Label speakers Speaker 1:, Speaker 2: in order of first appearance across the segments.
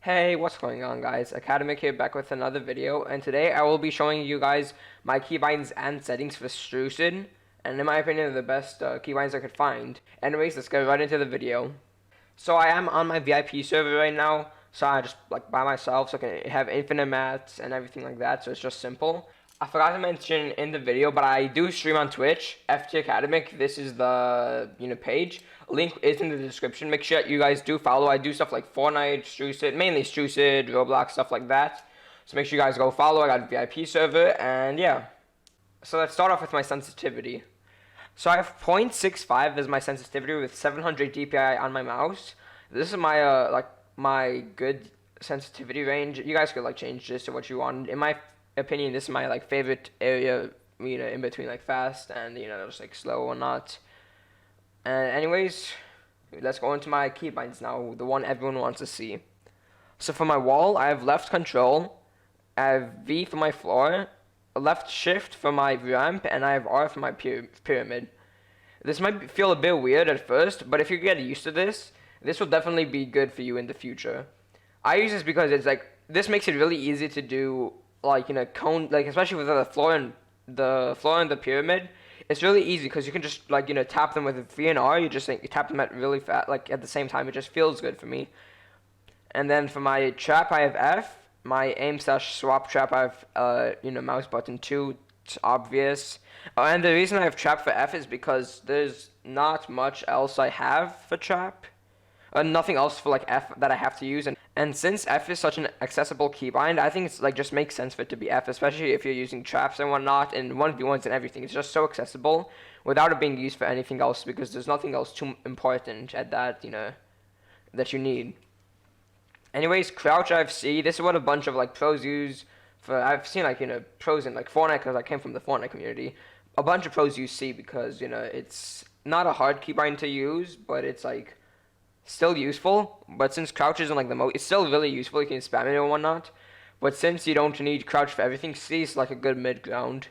Speaker 1: Hey, what's going on, guys? Academic here, back with another video, and today I will be showing you guys my keybinds and settings for Strucid, and in my opinion, the best keybinds I could find. Anyways, let's get right into the video. So I am on my VIP server right now, so I just by myself, so I can have infinite mats and everything like that, so it's just simple. I forgot to mention in the video, but I do stream on Twitch, FT Academic. This is the page. Link is in the description. Make sure you guys do follow. I do stuff like Fortnite, Strucid, mainly Strucid, Roblox, stuff like that. So make sure you guys go follow. I got a VIP server, and yeah. So let's start off with my sensitivity. So I have 0.65 as my sensitivity with 700 DPI on my mouse. This is my my good sensitivity range. You guys could change this to what you want. In my opinion, this is my favorite area, in between fast and just slow or not. And anyways, let's go into my keybinds now, the one everyone wants to see. So for my wall, I have left control, I have V for my floor, left shift for my ramp, and I have R for my pyramid. This might feel a bit weird at first, but if you get used to this, this will definitely be good for you in the future. I use this because it's this makes it really easy to do cone, especially with the floor and the pyramid. It's really easy because you can just tap them with V and R. You just tap them at really fast, at the same time. It just feels good for me. And then for my trap, I have F. My aim/swap trap, I have mouse button 2. It's obvious. And the reason I have trap for F is because there's not much else I have for trap. Nothing else for F that I have to use, and since F is such an accessible keybind, I think it's just makes sense for it to be F, especially if you're using traps and whatnot and 1v1s and everything. It's just so accessible without it being used for anything else, because there's nothing else too important at that that you need. Anyways, crouch I have C. This is what a bunch of pros use. I've seen pros in Fortnite, because I came from the Fortnite community. A bunch of pros use C because it's not a hard keybind to use, but it's still useful. But since crouch isn't the most, it's still really useful. You can spam it and whatnot. But since you don't need crouch for everything, C is a good mid ground.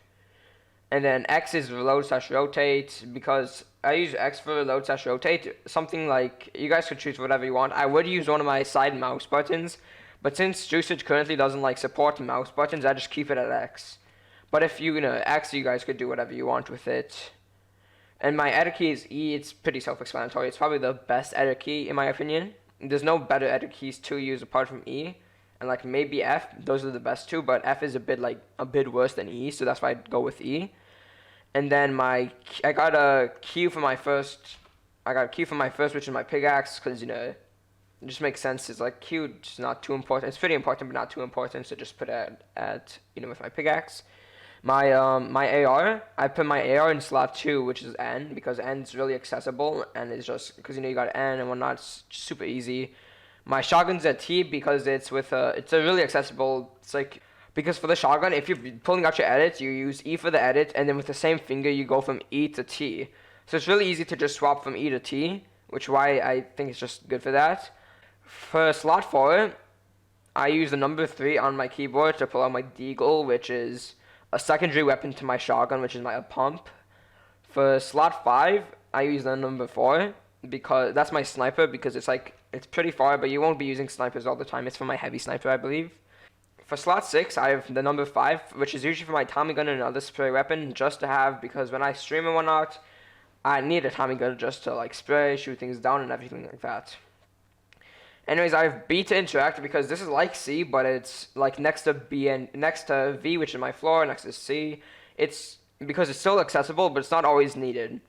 Speaker 1: And then X is reload/rotate, because I use X for reload/rotate. Something you guys could choose whatever you want. I would use one of my side mouse buttons, but since Strucid currently doesn't support mouse buttons, I just keep it at X. But if X, you guys could do whatever you want with it. And my edit key is E. It's pretty self-explanatory. It's probably the best edit key in my opinion. There's no better edit keys to use apart from E. And maybe F. Those are the best two, but F is a bit worse than E, so that's why I'd go with E. And then I got a Q for my first. Which is my pickaxe, because it just makes sense. It's Q, it's not too important. It's pretty important, but not too important. So just put it at with my pickaxe. My AR, I put my AR in slot 2, which is N, because N is really accessible, and it's just because you got N and whatnot. It's super easy. My shotgun's at T because it's a really accessible. It's because for the shotgun, if you're pulling out your edits, you use E for the edit, and then with the same finger you go from E to T. So it's really easy to just swap from E to T, which is why I think it's just good for that. For slot 4, I use the number 3 on my keyboard to pull out my deagle, which is a secondary weapon to my shotgun, which is my pump. For slot 5, I use the number 4 because that's my sniper, because it's pretty far, but you won't be using snipers all the time. It's for my heavy sniper, I believe. For slot 6, I have the number 5, which is usually for my Tommy gun and another spray weapon, just to have, because when I stream and whatnot, I need a Tommy gun just to spray, shoot things down, and everything like that. Anyways, I have B to interact because this is like C, but it's next to B and next to V, which is my floor, next to C. It's because it's still accessible, but it's not always needed.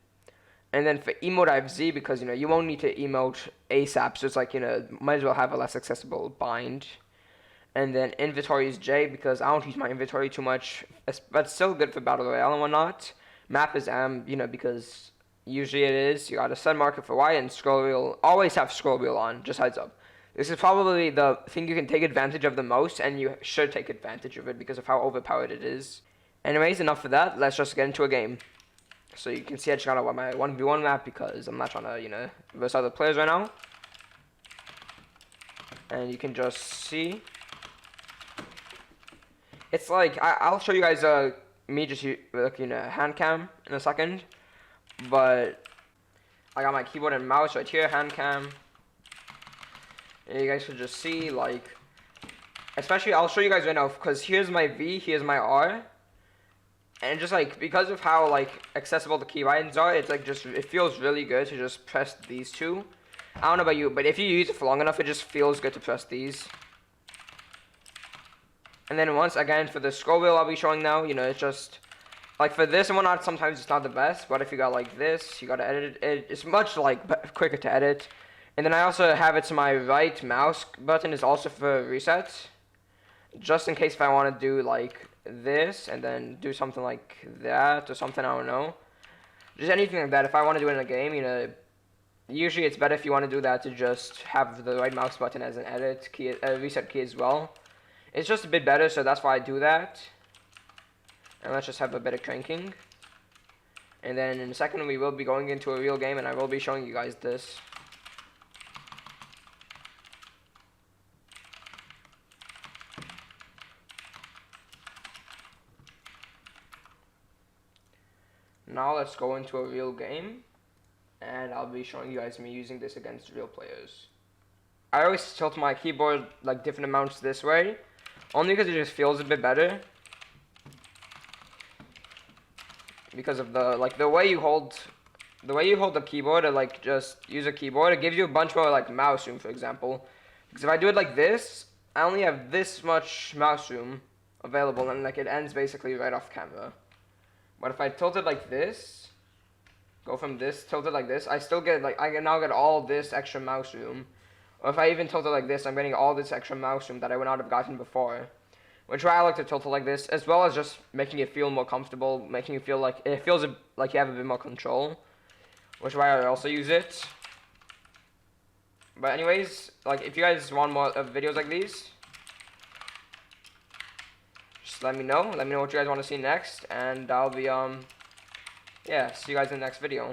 Speaker 1: And then for emote, I have Z because you won't need to emote ASAP, so it's might as well have a less accessible bind. And then inventory is J because I don't use my inventory too much, but it's still good for battle royale and whatnot. Map is M, because usually it is. You got a set marker for Y, and scroll wheel. Always have scroll wheel on, just heads up. This is probably the thing you can take advantage of the most, and you should take advantage of it because of how overpowered it is. Anyways, enough of that. Let's just get into a game. So you can see I just got out my 1v1 map because I'm not trying to, verse other players right now. And you can just see. It's I'll show you guys me just hand cam in a second. But I got my keyboard and mouse right here, hand cam. And you guys should just see, like, especially, I'll show you guys right now, because here's my V, here's my R. And just, like, because of how, like, accessible the keybinds are, it's, like, just, it feels really good to just press these two. I don't know about you, but if you use it for long enough, it just feels good to press these. And then once again, for the scroll wheel I'll be showing now, you know, it's just, like, for this and whatnot, sometimes it's not the best, but if you got, like, this, you gotta edit it, it's much, like, quicker to edit. And then I also have it to my right mouse button is also for reset, just in case if I want to do, like, this, and then do something like that, or something, I don't know. Just anything like that, if I want to do it in a game, you know, usually it's better if you want to do that to just have the right mouse button as an edit key, reset key as well. It's just a bit better, so that's why I do that. And let's just have a bit of cranking. And then in a second we will be going into a real game, and I will be showing you guys this. Now let's go into a real game, and I'll be showing you guys me using this against real players. I always tilt my keyboard like different amounts this way, only because it just feels a bit better. Because of the way you hold the keyboard, or like just use a keyboard, it gives you a bunch more like mouse room, for example. Because if I do it like this, I only have this much mouse room available, and like it ends basically right off camera. But if I tilt it like this, go from this, tilt it like this, I still get, like, I can now get all this extra mouse room. Or if I even tilt it like this, I'm getting all this extra mouse room that I would not have gotten before. Which is why I like to tilt it like this, as well as just making it feel more comfortable, making it feel like, it feels like you have a bit more control. Which is why I also use it. But anyways, like, if you guys want more videos like these, let me know what you guys want to see next, and I'll be yeah, see you guys in the next video.